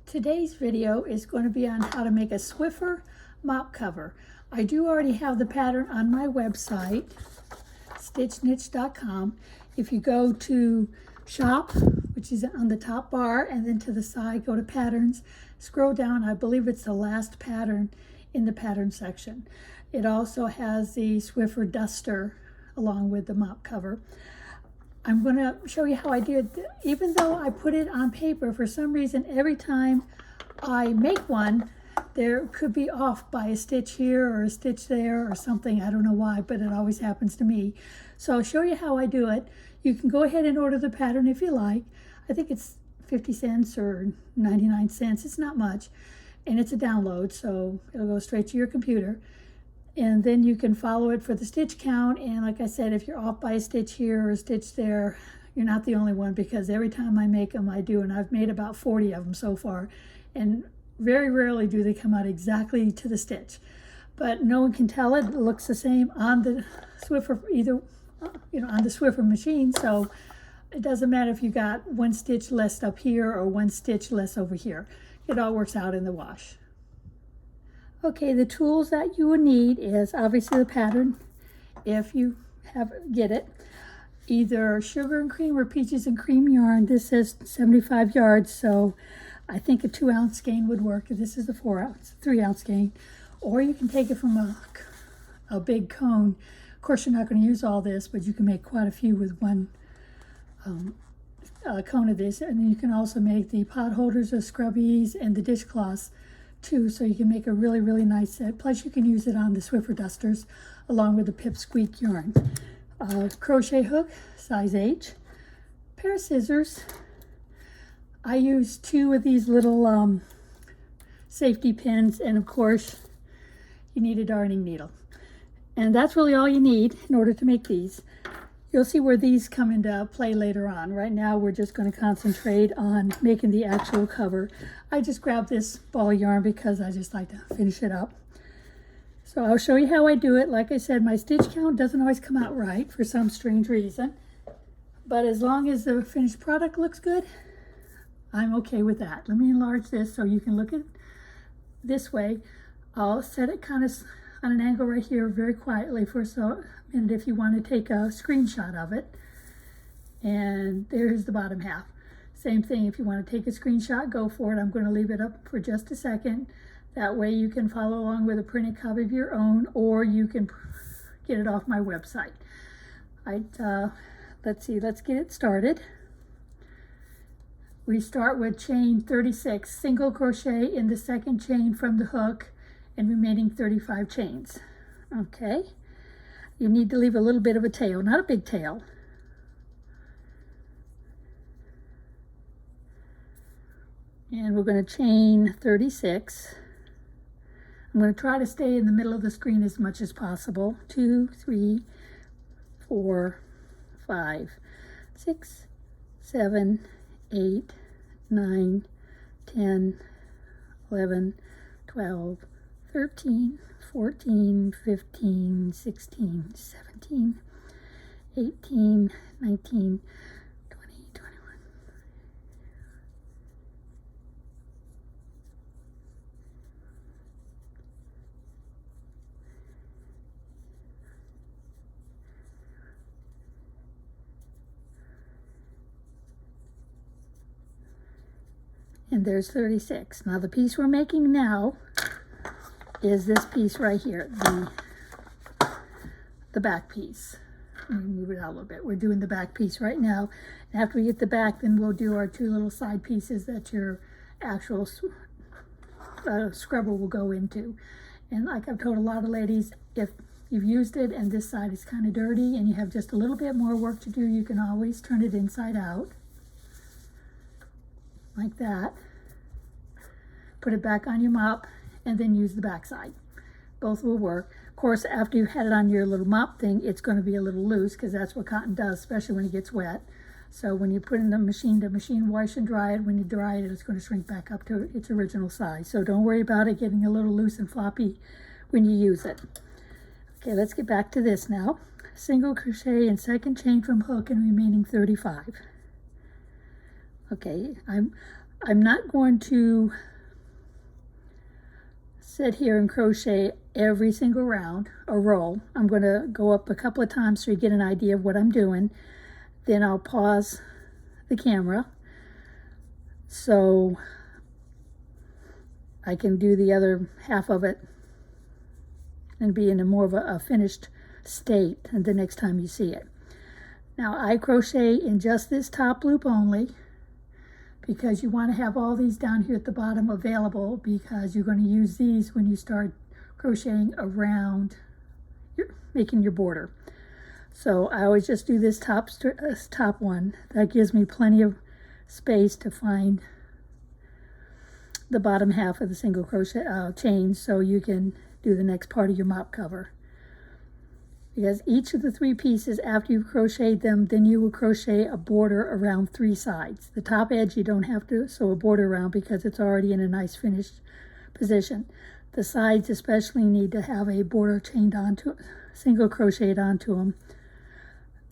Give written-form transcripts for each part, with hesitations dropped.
Today's video is going to be on how to make a Swiffer mop cover. I do already have the pattern on my website, stitchniche.com. If you go to shop, which is on the top bar, and then to the side, go to patterns, scroll down, I believe it's the last pattern in the pattern section. It also has the Swiffer duster along with the mop cover. I'm going to show you how I did it. Even though I put it on paper, for some reason, every time I make one, there could be off by a stitch here or a stitch there or something. I don't know why, but it always happens to me. So I'll show you how I do it. You can go ahead and order the pattern if you like. I think it's 50 cents or 99 cents. It's not much. And it's a download, so it'll go straight to your computer. And then you can follow it for the stitch count. And like I said, if you're off by a stitch here or a stitch there, you're not the only one, because every time I make them, I do. And I've made about 40 of them so far. And very rarely do they come out exactly to the stitch. But no one can tell it. It looks the same on the Swiffer, either, on the Swiffer machine. So it doesn't matter if you got one stitch less up here or one stitch less over here. It all works out in the wash. Okay, the tools that you will need is obviously the pattern, if you get it. Either sugar and cream or peaches and cream yarn. This says 75 yards, so I think a 2-ounce skein would work. This is the 3-ounce skein. Or you can take it from a big cone. Of course, you're not going to use all this, but you can make quite a few with one cone of this. And then you can also make the pot holders, the scrubbies, and the dishcloths too, so you can make a really, really nice set. Plus you can use it on the Swiffer dusters along with the pip squeak yarn. Crochet hook, size H. Pair of scissors. I use 2 of these little safety pins, and of course you need a darning needle. And that's really all you need in order to make these. You'll see where these come into play later on. Right now we're just going to concentrate on making the actual cover. I just grabbed this ball of yarn because I just like to finish it up. So I'll show you how I do it. Like I said, my stitch count doesn't always come out right for some strange reason. But as long as the finished product looks good, I'm okay with that. Let me enlarge this so you can look at it this way. I'll set it kind of on an angle right here very quietly for a minute if you want to take a screenshot of it. And there's the bottom half. Same thing, if you want to take a screenshot, go for it. I'm going to leave it up for just a second. That way you can follow along with a printed copy of your own, or you can get it off my website. Let's see, let's get it started. We start with chain 36, single crochet in the second chain from the hook, and remaining 35 chains. Okay, you need to leave a little bit of a tail, not a big tail. And we're going to chain 36. I'm going to try to stay in the middle of the screen as much as possible. 2, 3, 4, 5, 6, 7, 8, 9, 10, 11, 12, 13, 14, 15, 16, 17, 18, 19, 20, 21. And there's 36. Now the piece we're making now is this piece right here, the back piece. Let me move it out a little bit. We're doing the back piece right now. And after we get the back, then we'll do our 2 little side pieces that your actual scrubber will go into. And like I've told a lot of ladies, if you've used it and this side is kind of dirty and you have just a little bit more work to do, you can always turn it inside out. Like that. Put it back on your mop and then use the back side. Both will work. Of course, after you've had it on your little mop thing, it's going to be a little loose because that's what cotton does, especially when it gets wet. So when you put it in the machine wash and dry it. When you dry it, it's going to shrink back up to its original size. So don't worry about it getting a little loose and floppy when you use it. Okay, let's get back to this now. Single crochet in second chain from hook and remaining 35. Okay, I'm not going to sit here and crochet every single round or row. I'm going to go up a couple of times so you get an idea of what I'm doing. Then I'll pause the camera so I can do the other half of it and be in a more of a finished state and the next time you see it. Now I crochet in just this top loop only, because you want to have all these down here at the bottom available, because you're going to use these when you start crocheting around making your border. So I always just do this top one. That gives me plenty of space to find the bottom half of the single crochet chain, so you can do the next part of your mop cover. Because each of the 3 pieces, after you've crocheted them, then you will crochet a border around 3 sides. The top edge you don't have to sew a border around because it's already in a nice finished position. The sides especially need to have a border chained onto it, single crocheted onto them,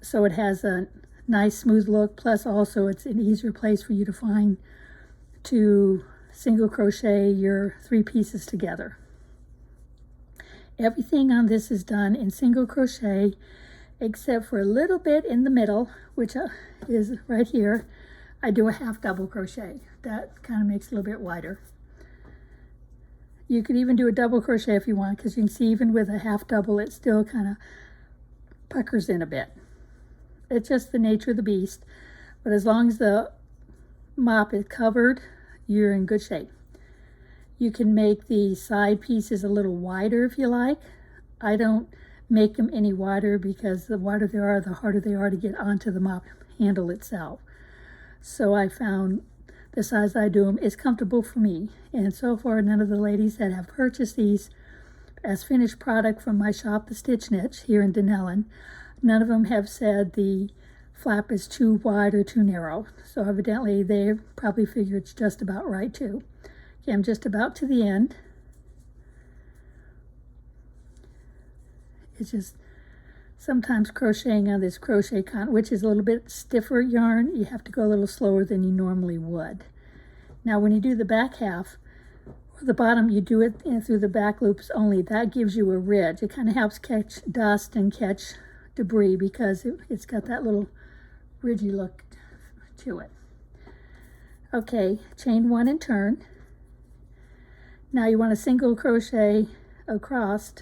so it has a nice smooth look, plus also it's an easier place for you to find to single crochet your 3 pieces together. Everything on this is done in single crochet except for a little bit in the middle, which is right here. I do a half double crochet. That kind of makes it a little bit wider. You could even do a double crochet if you want, because you can see even with a half double it still kind of puckers in a bit. It's just the nature of the beast, but as long as the mop is covered, you're in good shape. You can make the side pieces a little wider if you like. I don't make them any wider because the wider they are, the harder they are to get onto the mop handle itself. So I found the size I do them is comfortable for me. And so far, none of the ladies that have purchased these as finished product from my shop, The Stitch Niche, here in Denellen, none of them have said the flap is too wide or too narrow. So evidently they probably figure it's just about right too. Okay, I'm just about to the end. It's just sometimes crocheting on this crochet cotton, which is a little bit stiffer yarn, you have to go a little slower than you normally would. Now when you do the back half, or the bottom, you do it through the back loops only. That gives you a ridge. It kind of helps catch dust and catch debris because it's got that little ridgy look to it. Okay, chain 1 and turn. Now you want to single crochet across.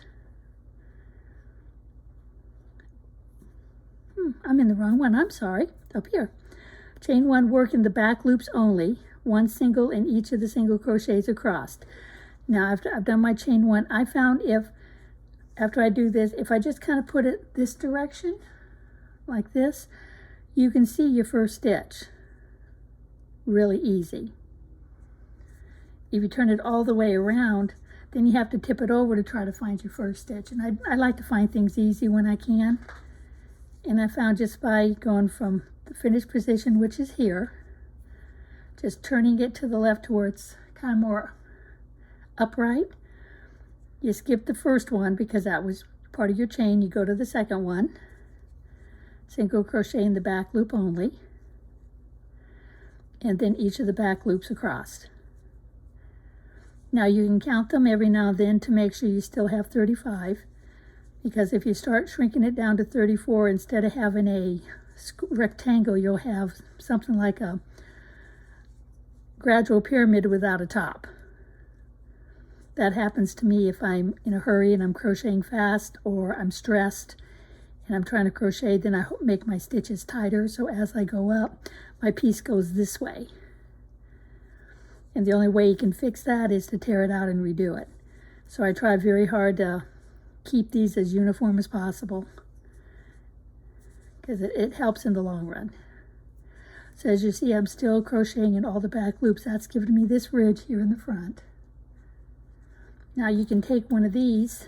I'm in the wrong one, I'm sorry, up here. Chain 1, work in the back loops only, 1 single in each of the single crochets across. Now after I've done my chain 1, I found after I do this, if I just kind of put it this direction, like this, you can see your first stitch really easy. If you turn it all the way around, then you have to tip it over to try to find your first stitch. And I like to find things easy when I can. And I found just by going from the finished position, which is here, just turning it to the left to where it's kind of more upright. You skip the first one because that was part of your chain. You go to the second one, single crochet in the back loop only, and then each of the back loops across. Now you can count them every now and then to make sure you still have 35, because if you start shrinking it down to 34, instead of having a rectangle, you'll have something like a gradual pyramid without a top. That happens to me if I'm in a hurry and I'm crocheting fast, or I'm stressed and I'm trying to crochet, then I make my stitches tighter, so as I go up, my piece goes this way. And the only way you can fix that is to tear it out and redo it. So I try very hard to keep these as uniform as possible, because it helps in the long run. So as you see, I'm still crocheting in all the back loops. That's giving me this ridge here in the front. Now you can take one of these,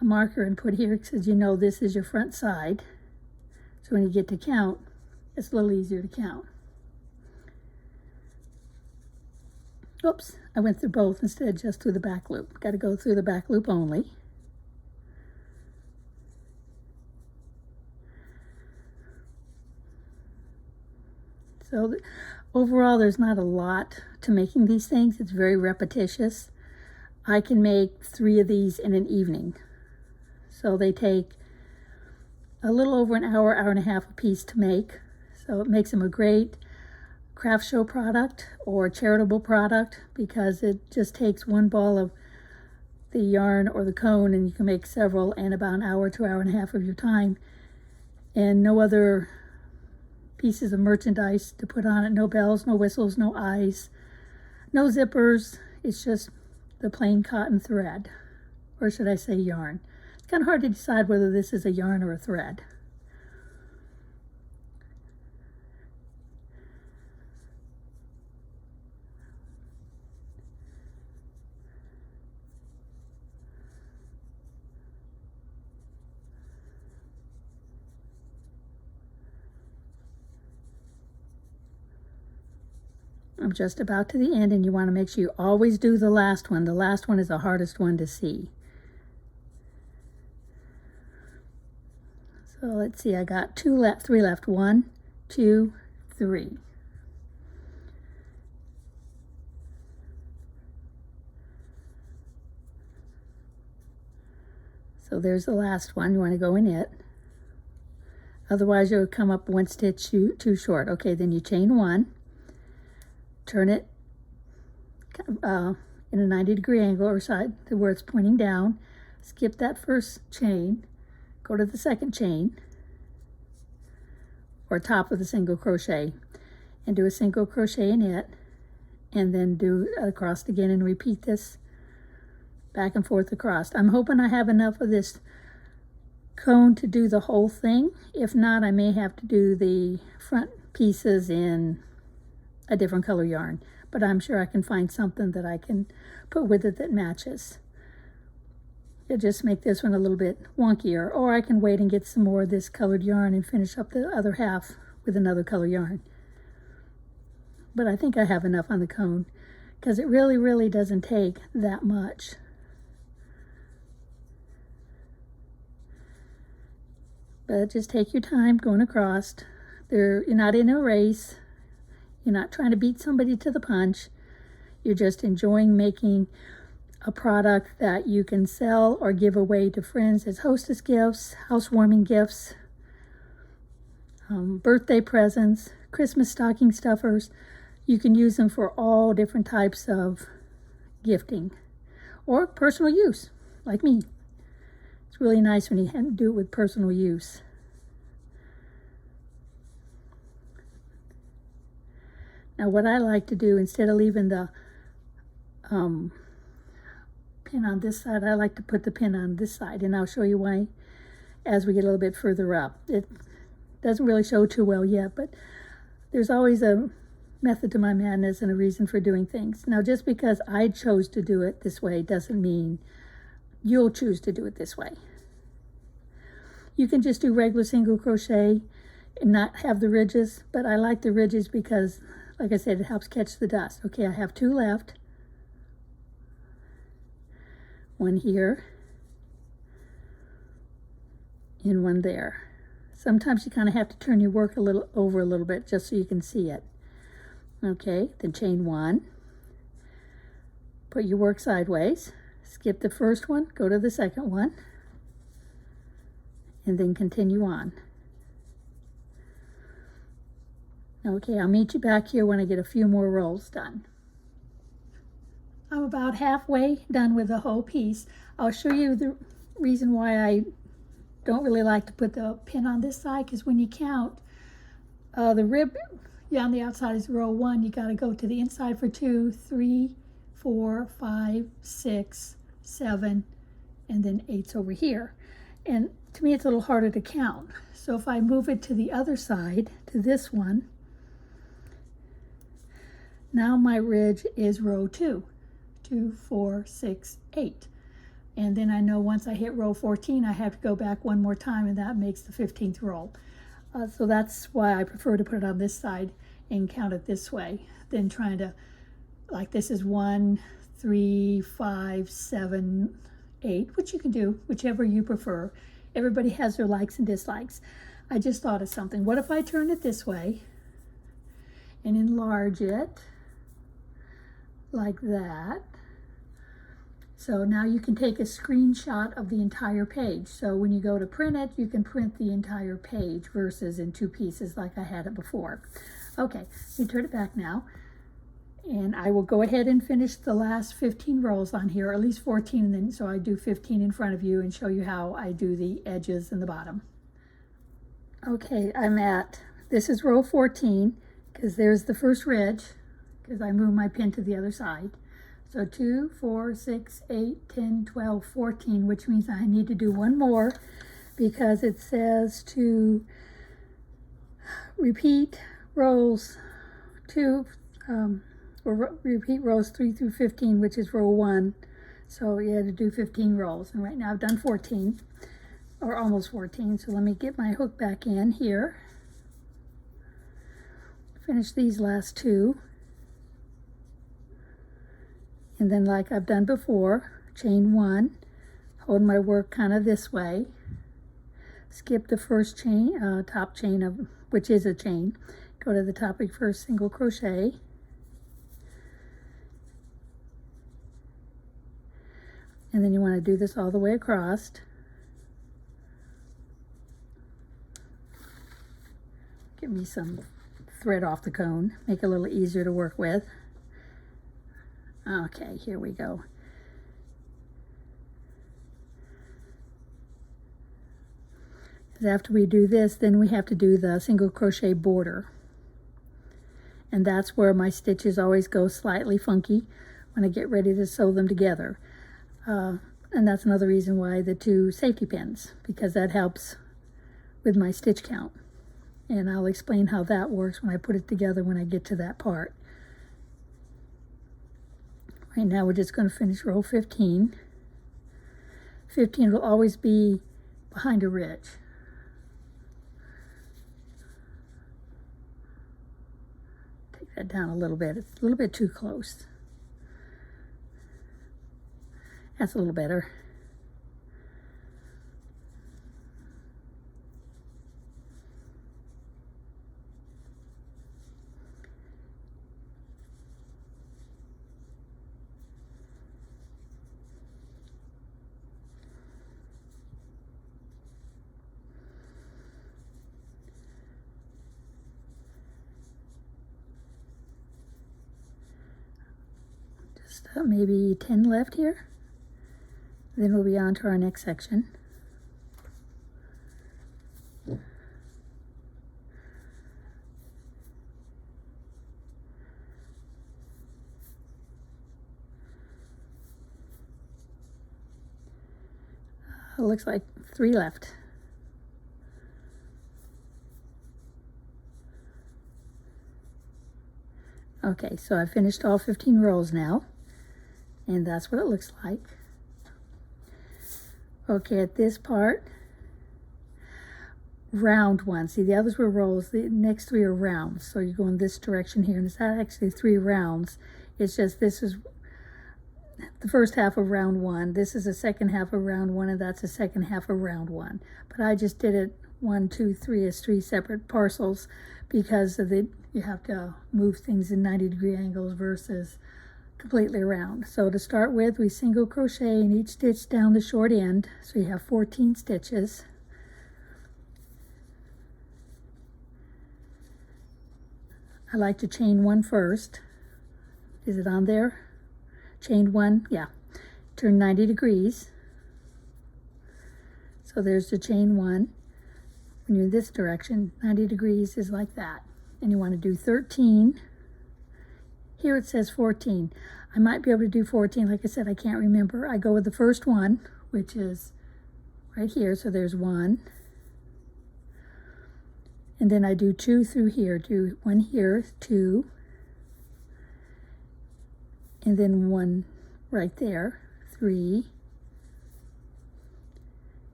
a marker, and put here, because you know this is your front side. So when you get to count, it's a little easier to count. Oops, I went through both instead of just through the back loop. Got to go through the back loop only. So overall, there's not a lot to making these things. It's very repetitious. I can make 3 of these in an evening. So they take a little over an hour, hour and a half a piece to make. So it makes them a great craft show product or charitable product because it just takes one ball of the yarn or the cone and you can make several in about an hour to hour and a half of your time, and no other pieces of merchandise to put on it. No bells, no whistles, no eyes, no zippers. It's just the plain cotton thread, or should I say yarn. It's kind of hard to decide whether this is a yarn or a thread. I'm just about to the end, and you want to make sure you always do the last one. The last one is the hardest one to see. So let's see, I got 2 left, 3 left. 1, 2, 3. So there's the last one. You want to go in it. Otherwise, you'll come up 1 stitch too short. Okay, then you chain 1. Turn it in a 90-degree angle or side to where it's pointing down. Skip that first chain, go to the second chain or top of the single crochet and do a single crochet in it, and then do across again and repeat this back and forth across. I'm hoping I have enough of this cone to do the whole thing. If not, I may have to do the front pieces in a different color yarn, but I'm sure I can find something that I can put with it that matches. It'll just make this one a little bit wonkier, or I can wait and get some more of this colored yarn and finish up the other half with another color yarn. But I think I have enough on the cone because it really doesn't take that much. But just take your time going across. You're not in a race. You're not trying to beat somebody to the punch. You're just enjoying making a product that you can sell or give away to friends as hostess gifts, housewarming gifts, birthday presents, Christmas stocking stuffers. You can use them for all different types of gifting or personal use, like me. It's really nice when you do it with personal use. Now what I like to do, instead of leaving the pin on this side, I like to put the pin on this side, and I'll show you why as we get a little bit further up. It doesn't really show too well yet, but there's always a method to my madness and a reason for doing things. Now just because I chose to do it this way doesn't mean you'll choose to do it this way. You can just do regular single crochet and not have the ridges, but I like the ridges because, like I said, it helps catch the dust. Okay, I have 2 left. 1 here and 1 there. Sometimes you kind of have to turn your work over a little bit just so you can see it. Okay, then chain 1. Put your work sideways. Skip the first one, go to the second one, and then continue on. Okay, I'll meet you back here when I get a few more rows done. I'm about halfway done with the whole piece. I'll show you the reason why I don't really like to put the pin on this side, because when you count, the rib on the outside is row 1. You got to go to the inside for 2, 3, 4, 5, 6, 7, and then 8's over here. And to me, it's a little harder to count. So if I move it to the other side, to this one, now my ridge is row 2, 2, 4, 6, 8. And then I know once I hit row 14, I have to go back one more time, and that makes the 15th row. So that's why I prefer to put it on this side and count it this way than trying to, like this is 1, 3, 5, 7, 8, which you can do, whichever you prefer. Everybody has their likes and dislikes. I just thought of something. What if I turn it this way and enlarge it like that. So now you can take a screenshot of the entire page. So when you go to print it, you can print the entire page versus in two pieces like I had it before. Okay, you turn it back now. And I will go ahead and finish the last 15 rows on here, or at least 14, and then so I do 15 in front of you and show you how I do the edges in the bottom. Okay, this is row 14, because there's the first ridge, because I moved my pin to the other side. So 2, 4, 6, 8, 10, 12, 14, which means I need to do one more because it says to repeat rows repeat rows 3 through 15, which is row 1. So you had to do 15 rows. And right now I've done 14, or almost 14. So let me get my hook back in here. Finish these last two. And then like I've done before, chain 1, hold my work kind of this way, skip the first chain, top chain of, which is a chain, go to the top of your first single crochet, and then you want to do this all the way across. Get me some thread off the cone, make it a little easier to work with. Okay, here we go. After we do this, then we have to do the single crochet border. And that's where my stitches always go slightly funky when I get ready to sew them together. And that's another reason why the 2 safety pins, because that helps with my stitch count. And I'll explain how that works when I put it together when I get to that part. Right now we're just going to finish row 15. 15 will always be behind a ridge. Take that down a little bit. It's a little bit too close. That's a little better. Just maybe 10 left here. Then we'll be on to our next section. It looks like 3 left. Okay, so I finished all 15 rows now, and that's what it looks like. Okay, at this part, round one. See, the others were rolls. The next 3 are rounds. So you go in this direction here, and it's not actually 3 rounds. It's just this is the first half of round 1. This is the second half of round 1, and that's the second half of round 1. But I just did it 1, 2, 3 as 3 separate parcels because of you have to move things in 90-degree angles versus completely around. So to start with, we single crochet in each stitch down the short end, so you have 14 stitches. I like to chain 1 first. Is it on there? Chain 1, yeah. Turn 90 degrees. So there's the chain 1. When you're in this direction, 90 degrees is like that. And you want to do 13. Here it says 14. I might be able to do 14. Like I said, I can't remember. I go with the first one, which is right here. So there's 1. And then I do 2 through here. Do 1 here, 2. And then 1 right there, 3.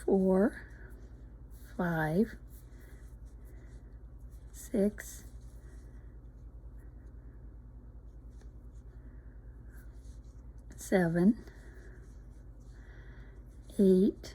4, 5, 6, 7, 8,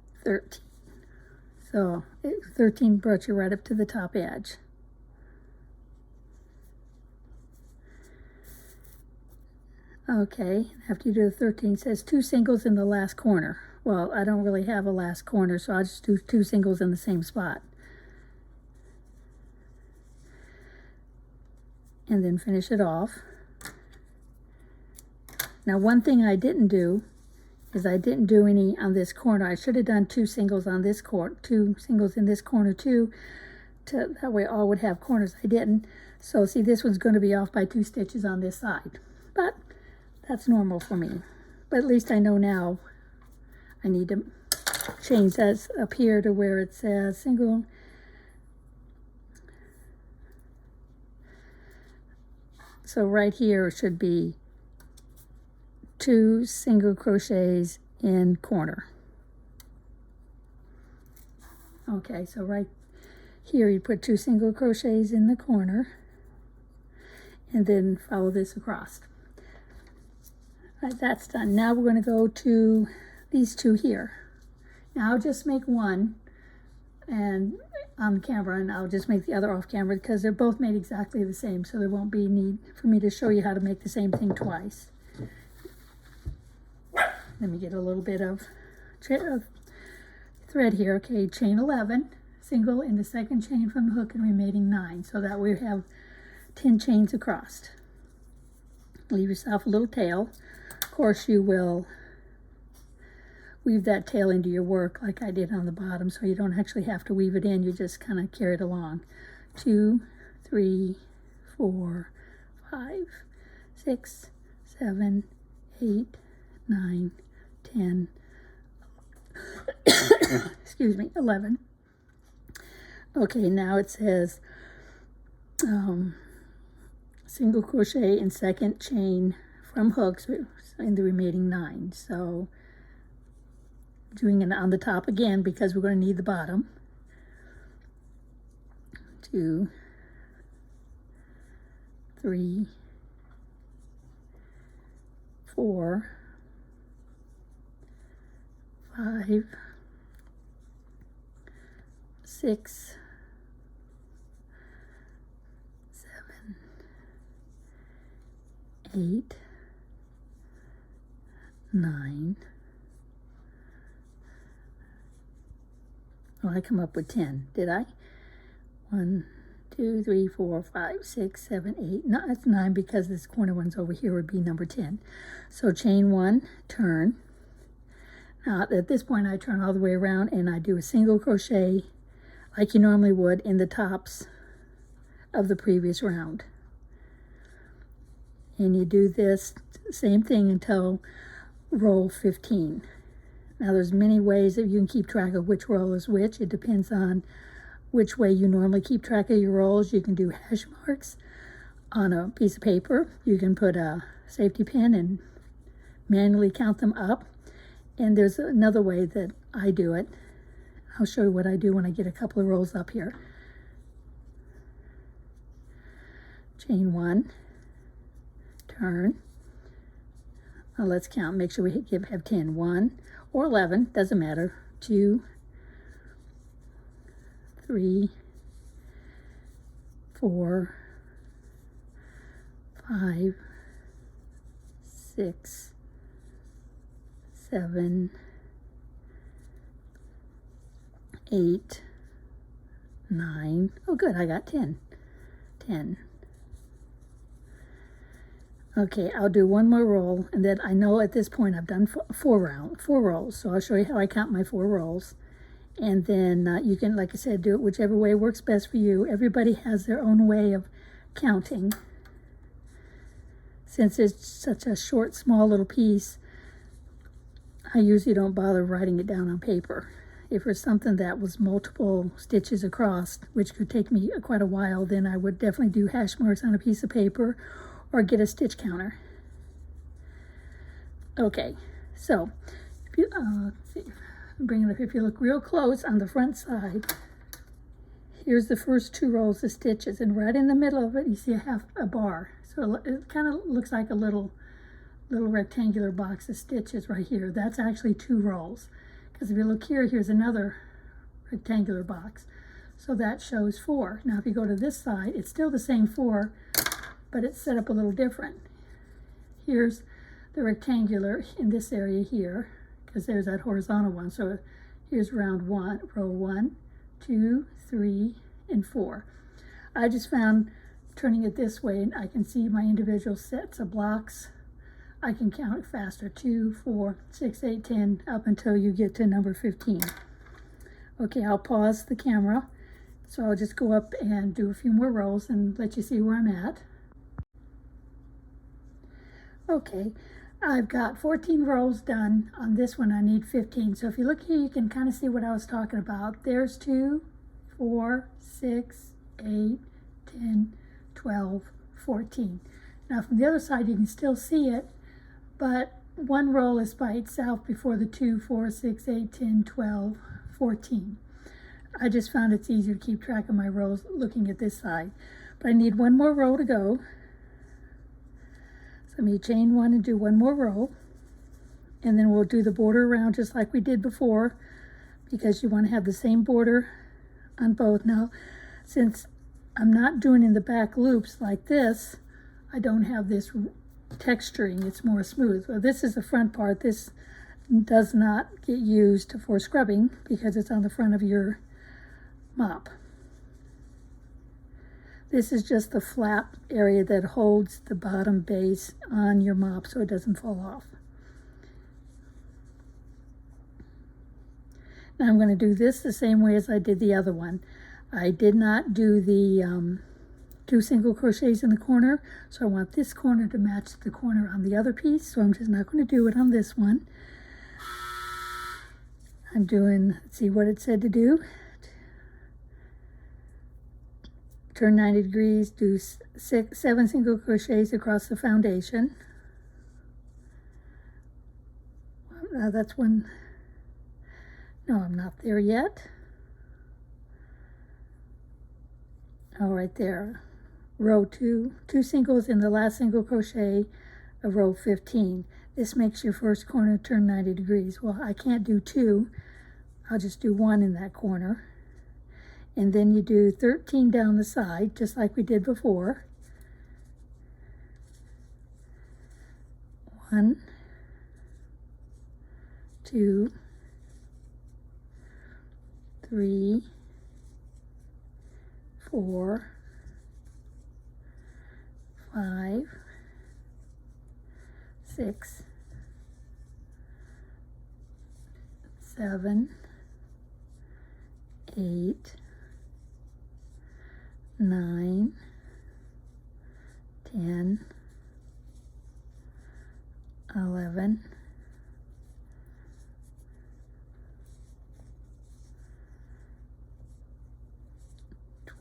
13. So 13 brought you right up to the top edge. Okay, after you do the 13, it says 2 singles in the last corner. Well, I don't really have a last corner, so I'll just do 2 singles in the same spot. And then finish it off. Now, one thing I didn't do is I didn't do any on this corner. I should have done 2 singles on this corner, 2 singles in this corner too, that way all would have corners. I didn't. So see, this one's going to be off by 2 stitches on this side, but that's normal for me. But at least I know now I need to change that up here to where it says single. So right here should be 2 single crochets in corner. Okay, so right here you put 2 single crochets in the corner and then follow this across. All right, that's done. Now we're going to go to these 2 here. Now I'll just make one and on camera, and I'll just make the other off camera because they're both made exactly the same, so there won't be need for me to show you how to make the same thing twice. Let me get a little bit of thread here. Okay, chain 11, single in the second chain from the hook and remaining 9, so that we have 10 chains across. Leave yourself a little tail. Of course, you will weave that tail into your work like I did on the bottom, so you don't actually have to weave it in. You just kind of carry it along. 2, 3, 4, 5, 6, 7, 8, 9, 10, excuse me, 11. Okay, now it says single crochet in second chain from hooks in the remaining 9. So doing it on the top again because we're going to need the bottom. 2, 3, 4, 5, 6, 7, 8, 9. Oh, I come up with 10, did I? 1, 2, 3, 4, 5, 6, 7, 8. No, that's 9 because this corner one's over here would be number 10. So chain 1, turn. Now at this point I turn all the way around and I do a single crochet like you normally would in the tops of the previous round. And you do this same thing until row 15. Now there's many ways that you can keep track of which roll is which. It depends on which way you normally keep track of your rolls. You can do hash marks on a piece of paper. You can put a safety pin and manually count them up. And there's another way that I do it. I'll show you what I do when I get a couple of rolls up here. Chain 1, turn. Now let's count. Make sure we have 10. 1 or 11, doesn't matter. 2, 3, 4, 5, 6, 7, 8, 9. Oh, good, I got 10. 10. Okay, I'll do one more roll, and then I know at this point I've done four rolls. So I'll show you how I count my 4 rolls. And then you can, like I said, do it whichever way works best for you. Everybody has their own way of counting. Since it's such a short, small little piece, I usually don't bother writing it down on paper. If it's something that was multiple stitches across, which could take me quite a while, then I would definitely do hash marks on a piece of paper or get a stitch counter. Okay, so if you, let's see, bring it up. If you look real close on the front side, here's the first 2 rows of stitches, and right in the middle of it, you see a bar. So it kind of looks like a little rectangular box of stitches right here. That's actually 2 rows. Because if you look here, here's another rectangular box. So that shows 4. Now if you go to this side, it's still the same 4, but it's set up a little different. Here's the rectangular in this area here, because there's that horizontal one. So here's round 1, row 1, 2, 3, and 4. I just found turning it this way, and I can see my individual sets of blocks. I can count it faster, 2, 4, 6, 8, 10, up until you get to number 15. Okay, I'll pause the camera. So I'll just go up and do a few more rows and let you see where I'm at. Okay, I've got 14 rows done. On this one, I need 15. So if you look here, you can kind of see what I was talking about. There's 2, 4, 6, 8, 10, 12, 14. Now from the other side, you can still see it, but one row is by itself before the 2, 4, 6, 8, 10, 12, 14. I just found it's easier to keep track of my rows looking at this side. But I need one more row to go. So I'm going to chain 1 and do one more row. And then we'll do the border around just like we did before, because you want to have the same border on both. Now, since I'm not doing in the back loops like this, I don't have this texturing. It's more smooth. Well, this is the front part. This does not get used for scrubbing because it's on the front of your mop. This is just the flap area that holds the bottom base on your mop so it doesn't fall off. Now I'm going to do this the same way as I did the other one. I did not do the 2 single crochets in the corner, so I want this corner to match the corner on the other piece, so I'm just not going to do it on this one. I'm doing, let's see what it said to do. Turn 90 degrees, do 7 single crochets across the foundation. That's one. No, I'm not there yet. Oh, right there. Row 2, 2 singles in the last single crochet of row 15. This makes your first corner turn 90 degrees. Well, I can't do 2. I'll just do 1 in that corner. And then you do 13 down the side, just like we did before. 1, 2, 3, 4, 5, 6, 7, 8, 9, 10, 11,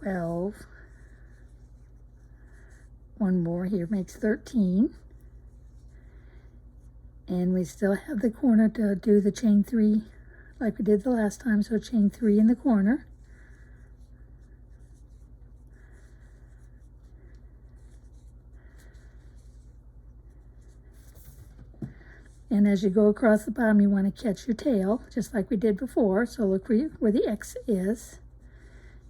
12, one more here makes 13, and we still have the corner to do the chain 3 like we did the last time, so chain 3 in the corner. And as you go across the bottom, you want to catch your tail, just like we did before. So look where the X is.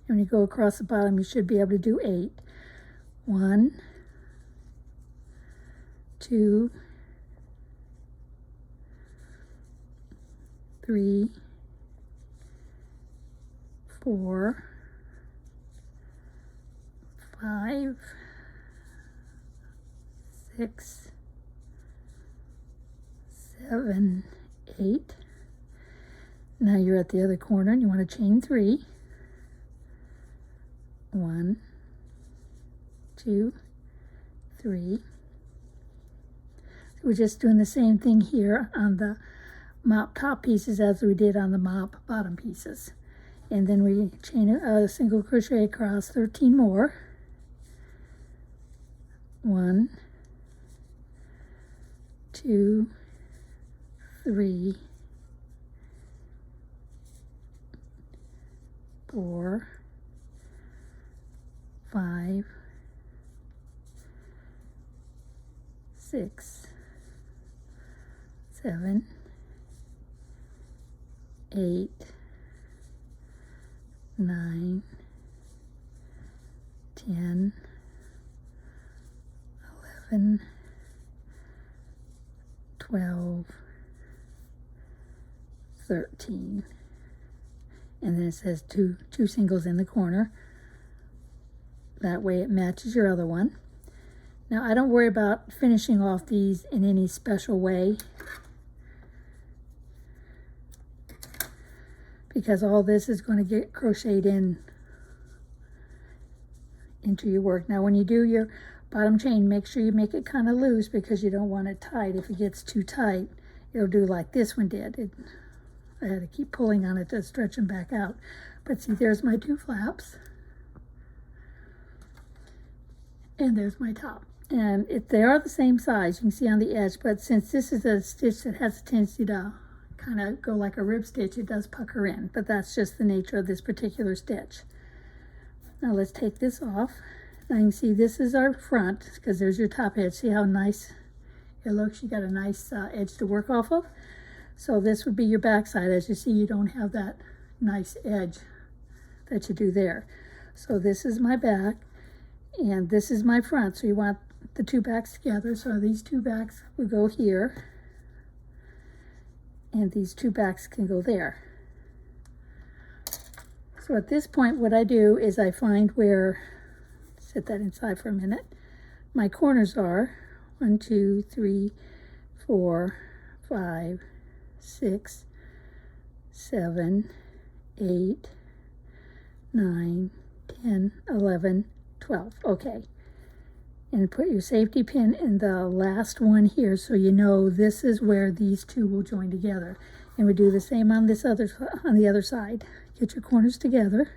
And when you go across the bottom, you should be able to do 8. 1, 2, 3, 4, 5, 6, 7, 8. Now you're at the other corner and you want to chain 3. 1, 2, 3. So we're just doing the same thing here on the mop top pieces as we did on the mop bottom pieces. And then we chain a single crochet across 13 more. 1, 2, 3, 4, 5, 6, 7, 8, 9, 10, 11, 12, 13. And then it says two singles in the corner. That way it matches your other one. Now I don't worry about finishing off these in any special way, because all this is going to get crocheted into your work. Now when you do your bottom chain, make sure you make it kind of loose, because you don't want it tight. If it gets too tight, it'll do like this one did. I had to keep pulling on it to stretch them back out. But see, there's my 2 flaps. And there's my top. And if they are the same size, you can see on the edge, but since this is a stitch that has a tendency to kind of go like a rib stitch, it does pucker in, but that's just the nature of this particular stitch. Now let's take this off. Now you can see this is our front, because there's your top edge. See how nice it looks? You got a nice edge to work off of. So this would be your back side. As you see, you don't have that nice edge that you do there. So this is my back, and this is my front. So you want the 2 backs together. So these 2 backs will go here, and these 2 backs can go there. So at this point, what I do is I find where, set that inside for a minute, my corners are 1, 2, 3, 4, 5, 6, 7, 8, 9, 10, 11, 12. Okay. And put your safety pin in the last one here, so you know this is where these 2 will join together. And we do the same on the other side. Get your corners together.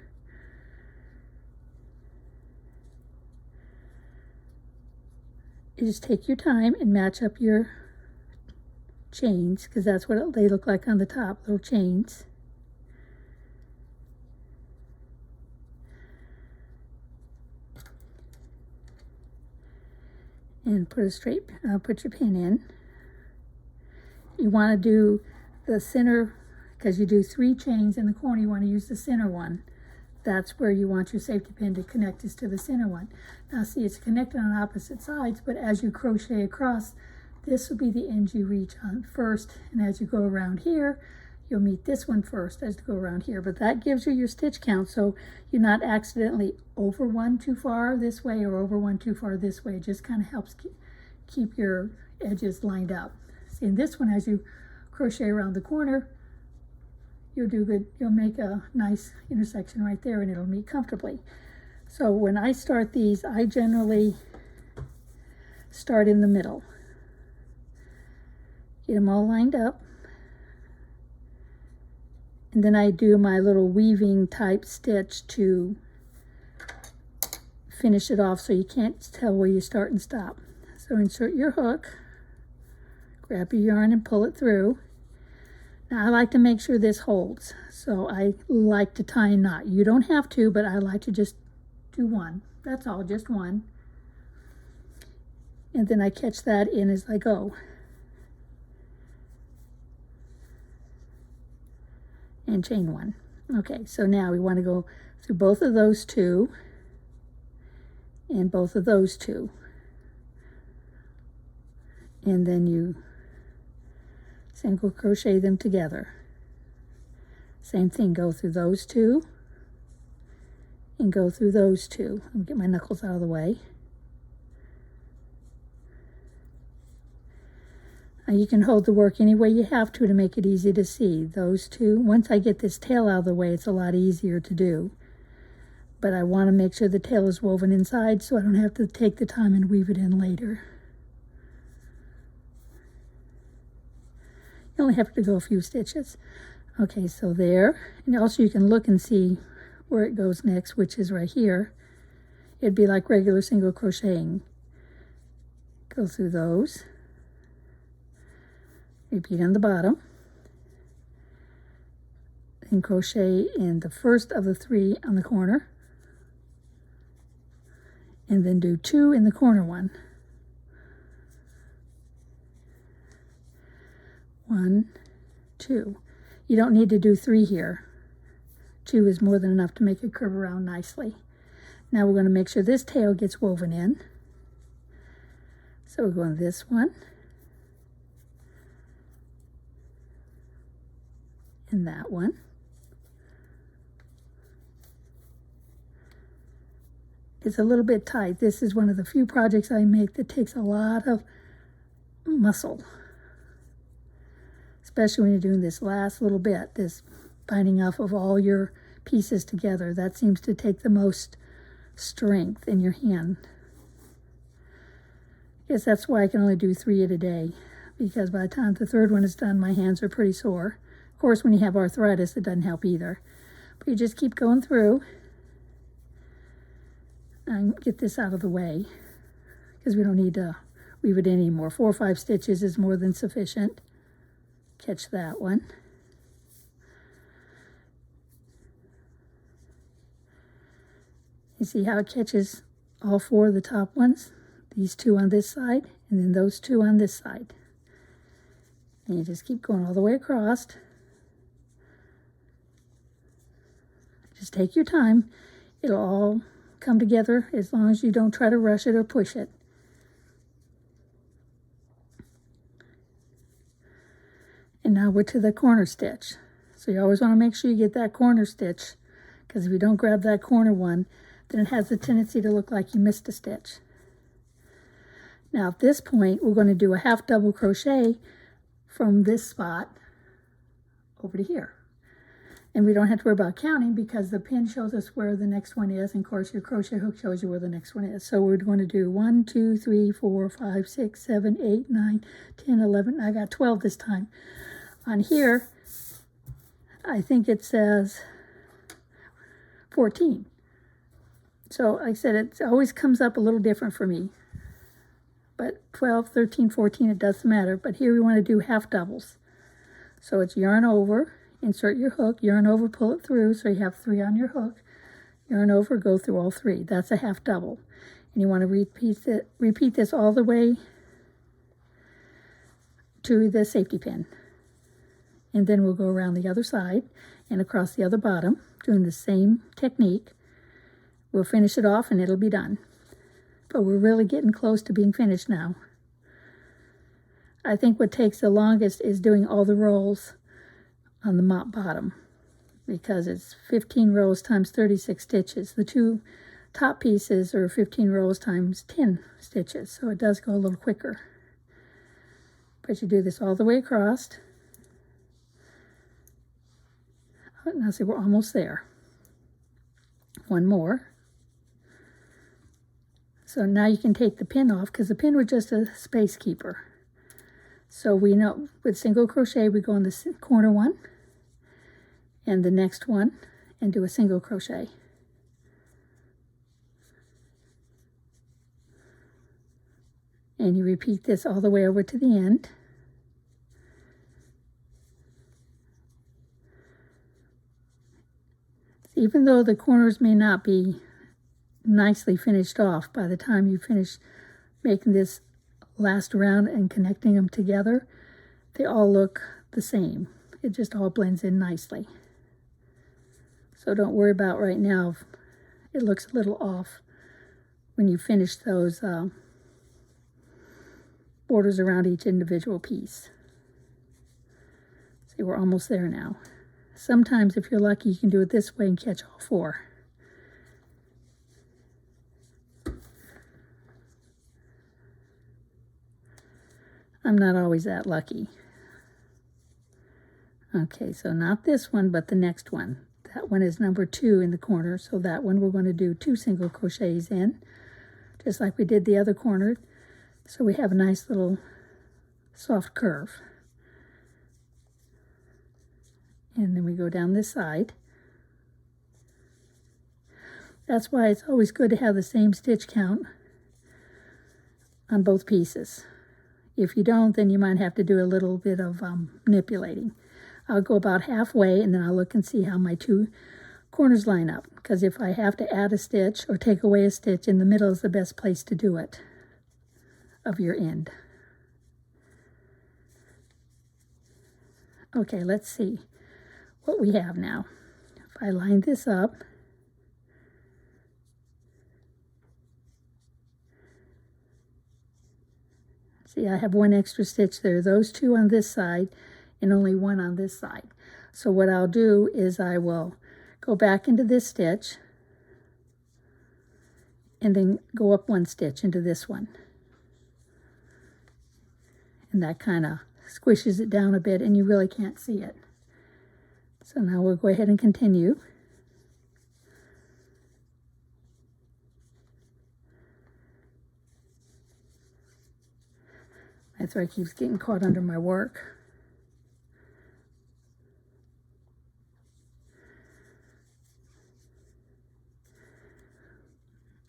You just take your time and match up your chains, because that's what they look like on the top, little chains. And put your pin in. You want to do the center, because you do 3 chains in the corner, you want to use the center one. That's where you want your safety pin to connect, is to the center one. Now see, it's connected on opposite sides, but as you crochet across, this will be the end you reach on first, and as you go around here, you'll meet this one first as you go around here. But that gives you your stitch count, so you're not accidentally over one too far this way or over one too far this way. It just kind of helps keep your edges lined up. See, in this one, as you crochet around the corner, you'll do good. You'll make a nice intersection right there, and it'll meet comfortably. So when I start these, I generally start in the middle. Get them all lined up. And then I do my little weaving type stitch to finish it off, so you can't tell where you start and stop. So insert your hook, grab your yarn and pull it through. Now I like to make sure this holds, so I like to tie a knot. You don't have to, but I like to just do one. That's all, just one. And then I catch that in as I go. And chain 1. Okay, so now we want to go through both of those 2 and both of those 2. And then you single crochet them together. Same thing, go through those 2 and go through those 2. Let me get my knuckles out of the way. You can hold the work any way you have to make it easy to see. Those 2, once I get this tail out of the way, it's a lot easier to do. But I want to make sure the tail is woven inside, so I don't have to take the time and weave it in later. You only have to go a few stitches. Okay, so there. And also you can look and see where it goes next, which is right here. It'd be like regular single crocheting. Go through those. Repeat on the bottom, and crochet in the first of the 3 on the corner, and then do 2 in the corner one. 1, 2. You don't need to do 3 here. 2 is more than enough to make it curve around nicely. Now we're going to make sure this tail gets woven in. So we're going this one and that one. It's a little bit tight. This is one of the few projects I make that takes a lot of muscle, especially when you're doing this last little bit, this binding off of all your pieces together. That seems to take the most strength in your hand. I guess that's why I can only do 3 at a day, because by the time the 3rd one is done, my hands are pretty sore. Of course, when you have arthritis, it doesn't help either. But you just keep going through and get this out of the way, because we don't need to weave it in anymore. 4 or 5 stitches is more than sufficient. Catch that one. You see how it catches all 4 of the top ones? These 2 on this side, and then those 2 on this side. And you just keep going all the way across. Just take your time. It'll all come together as long as you don't try to rush it or push it. And now we're to the corner stitch. So you always want to make sure you get that corner stitch, because if you don't grab that corner one, then it has a tendency to look like you missed a stitch. Now at this point, we're going to do a half double crochet from this spot over to here. And we don't have to worry about counting, because the pin shows us where the next one is. And of course, your crochet hook shows you where the next one is. So we're going to do 1, 2, 3, 4, 5, 6, 7, 8, 9, 10, 11. I got 12 this time. On here, I think it says 14. So like I said, it always comes up a little different for me. But 12, 13, 14, it doesn't matter. But here we want to do half doubles. So it's yarn over, insert your hook, yarn over, pull it through, so you have 3 on your hook. Yarn over, go through all 3. That's a half double. And you want to repeat this all the way to the safety pin. And then we'll go around the other side and across the other bottom, doing the same technique. We'll finish it off and it'll be done. But we're really getting close to being finished now. I think what takes the longest is doing all the rows on the mop bottom, because it's 15 rows times 36 stitches. The 2 top pieces are 15 rows times 10 stitches, so it does go a little quicker. But you do this all the way across. Now see, we're almost there. One more. So now you can take the pin off, because the pin was just a space keeper. So we know with single crochet, we go in the corner one and the next one and do a single crochet. And you repeat this all the way over to the end. Even though the corners may not be nicely finished off, by the time you finish making this last round and connecting them together, they all look the same. It just all blends in nicely. So don't worry about right now if it looks a little off when you finish those borders around each individual piece. See, we're almost there now. Sometimes, if you're lucky, you can do it this way and catch all 4. I'm not always that lucky. Okay, so not this one, but the next one. That one is number 2 in the corner, so that one we're going to do 2 single crochets in, just like we did the other corner. So we have a nice little soft curve. And then we go down this side. That's why it's always good to have the same stitch count on both pieces. If you don't, then you might have to do a little bit of manipulating. I'll go about halfway, and then I'll look and see how my 2 corners line up. Because if I have to add a stitch or take away a stitch, in the middle is the best place to do it of your end. Okay, let's see. what we have now. If I line this up, see, I have one extra stitch there. Those two on this side and only one on this side. So what I'll do is I will go back into this stitch and then go up one stitch into this one. And that kind of squishes it down a bit and you really can't see it. So now we'll go ahead and continue. My thread keeps getting caught under my work.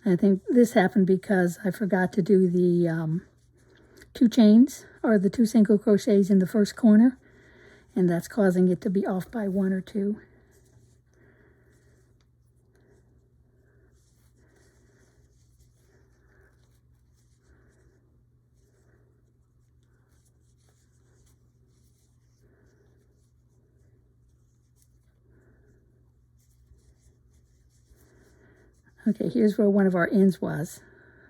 I think this happened because I forgot to do the 2 chains or the 2 single crochets in the first corner, and that's causing it to be off by 1 or 2. Okay, here's where one of our ends was,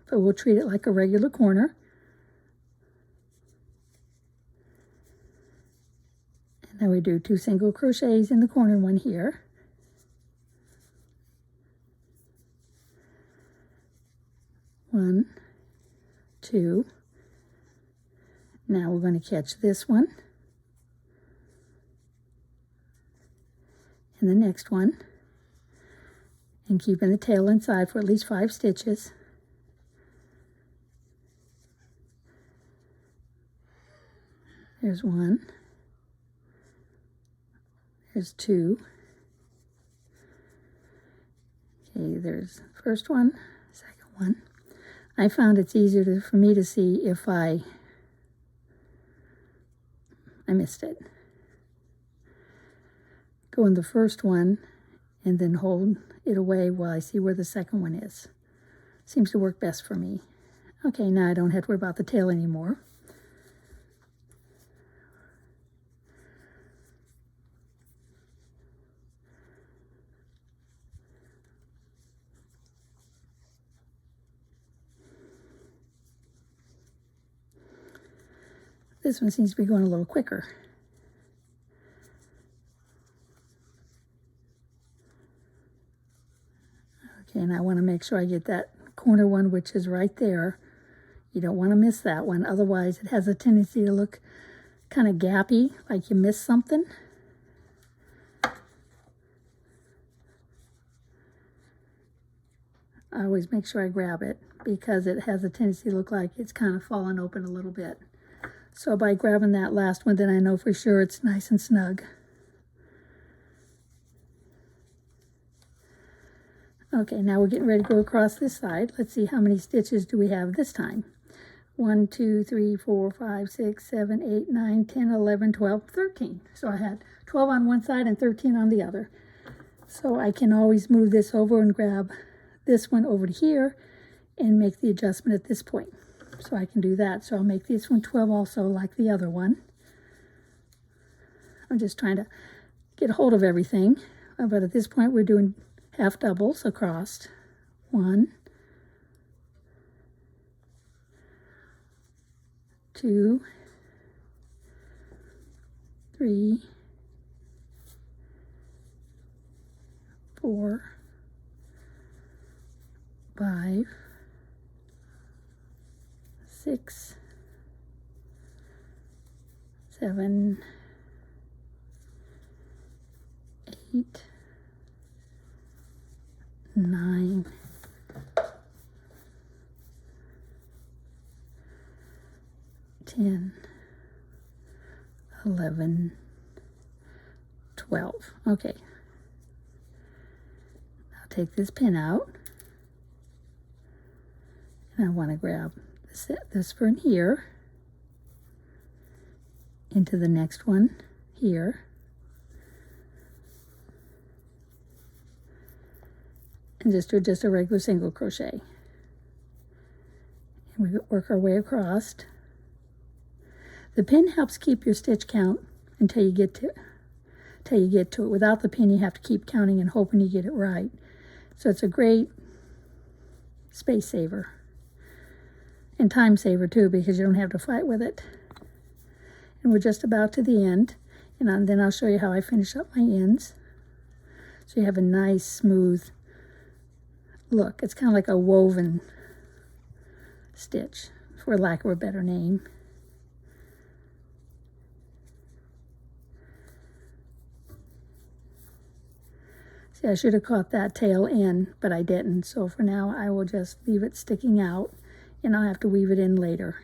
but we'll treat it like a regular corner. And then we do 2 single crochets in the corner, one here. One, 2. Now we're going to catch this one. And the next one. And keeping the tail inside for at least 5 stitches. There's 1. There's 2. Okay, there's the first one, second one. I found it's easier for me to see if I missed it. Go in the first one and then hold it away while I see where the second one is. Seems to work best for me. Okay, now I don't have to worry about the tail anymore. This one seems to be going a little quicker. Okay, and I want to make sure I get that corner one, which is right there. You don't want to miss that one, otherwise it has a tendency to look kind of gappy, like you missed something. I always make sure I grab it because it has a tendency to look like it's kind of fallen open a little bit. So by grabbing that last one, then I know for sure it's nice and snug. Okay, now we're getting ready to go across this side. Let's see how many stitches do we have this time. 1, 2, 3, 4, 5, 6, 7, 8, 9, 10, 11, 12, 13. So I had 12 on one side and 13 on the other. So I can always move this over and grab this one over to here and make the adjustment at this point. So I can do that. So I'll make this one 12 also, like the other one. I'm just trying to get a hold of everything. But at this point we're doing half doubles across. 1, 2, 3, 4, 5, 6, 7, 8, 9, 10, 11, 12. Okay. I'll take this pin out. And I want to grab this from here into the next one here. And just do a regular single crochet. And we work our way across. The pin helps keep your stitch count until you get till you get to it. Without the pin, you have to keep counting and hoping you get it right. So it's a great space saver. And time saver too, because you don't have to fight with it. And we're just about to the end. And then I'll show you how I finish up my ends. So you have a nice, smooth look. It's kind of like a woven stitch, for lack of a better name. See, I should have caught that tail in, but I didn't. So for now, I will just leave it sticking out, and I'll have to weave it in later.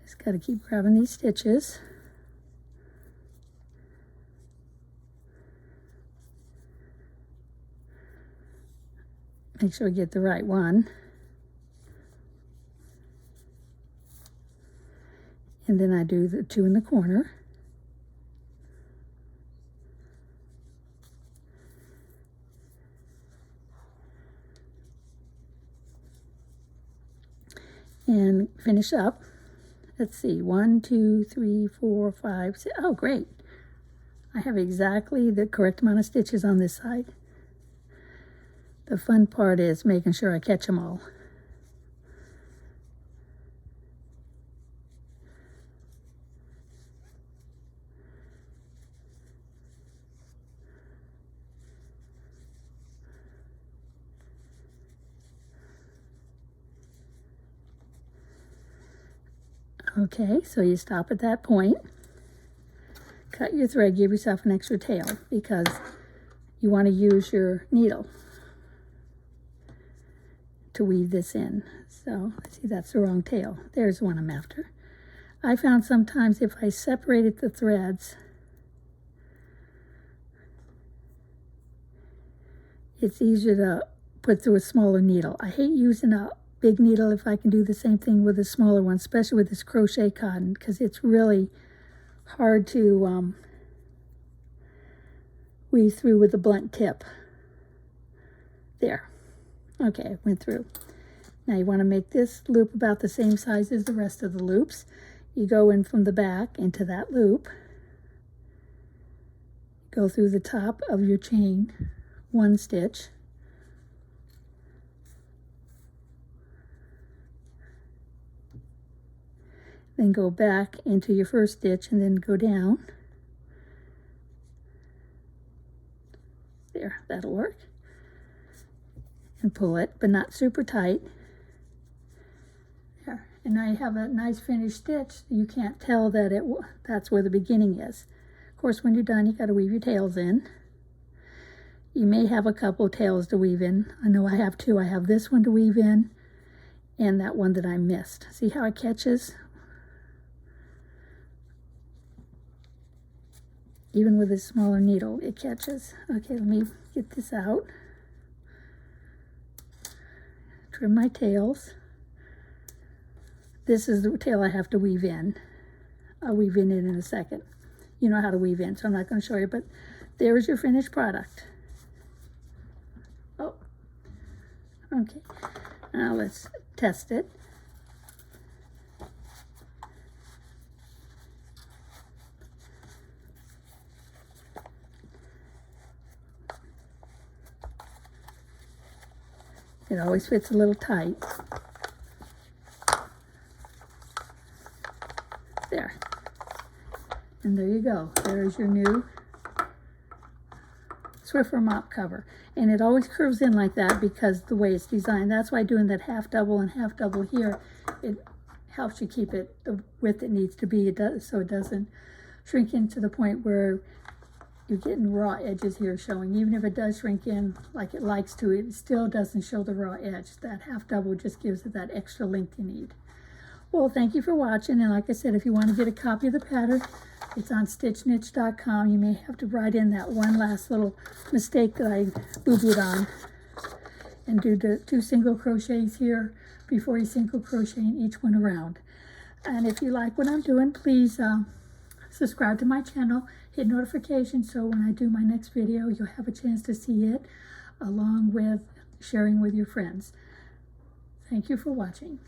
Just got to keep grabbing these stitches. Make sure I get the right one. And then I do the 2 in the corner. And finish up. Let's see, 1, 2, 3, 4, 5, 6. Oh, great. I have exactly the correct amount of stitches on this side. The fun part is making sure I catch them all. Okay, so you stop at that point, cut your thread, give yourself an extra tail because you want to use your needle to weave this in. So, see, that's the wrong tail. There's one I'm after. I found sometimes if I separated the threads, it's easier to put through a smaller needle. I hate using a big needle if I can do the same thing with a smaller one, especially with this crochet cotton, because it's really hard to weave through with a blunt tip. There. Okay, went through. Now you want to make this loop about the same size as the rest of the loops. You go in from the back into that loop, go through the top of your chain, 1 stitch, then go back into your first stitch and then go down. There, that'll work. And pull it, but not super tight. There, and now you have a nice finished stitch. You can't tell that that's where the beginning is. Of course, when you're done, you got to weave your tails in. You may have a couple of tails to weave in. I know I have 2. I have this one to weave in and that one that I missed. See how it catches? Even with a smaller needle, it catches. Okay, let me get this out. Trim my tails. This is the tail I have to weave in. I'll weave in it in a second. You know how to weave in, so I'm not going to show you, but there's your finished product. Oh, okay. Now let's test it. It always fits a little tight. There. And there you go. There's your new Swiffer Mop cover. And it always curves in like that because the way it's designed. That's why doing that half double and half double here, it helps you keep it the width it needs to be. It does, so it doesn't shrink in to the point where you're getting raw edges here showing. Even if it does shrink in like it likes to, it still doesn't show the raw edge. That half double just gives it that extra length you need. Well, thank you for watching. And like I said, if you want to get a copy of the pattern, it's on stitchniche.com. You may have to write in that one last little mistake that I boo-booed on and do the 2 single crochets here before you single crochet in each one around. And if you like what I'm doing, please subscribe to my channel, hit notifications so when I do my next video, you'll have a chance to see it along with sharing with your friends. Thank you for watching.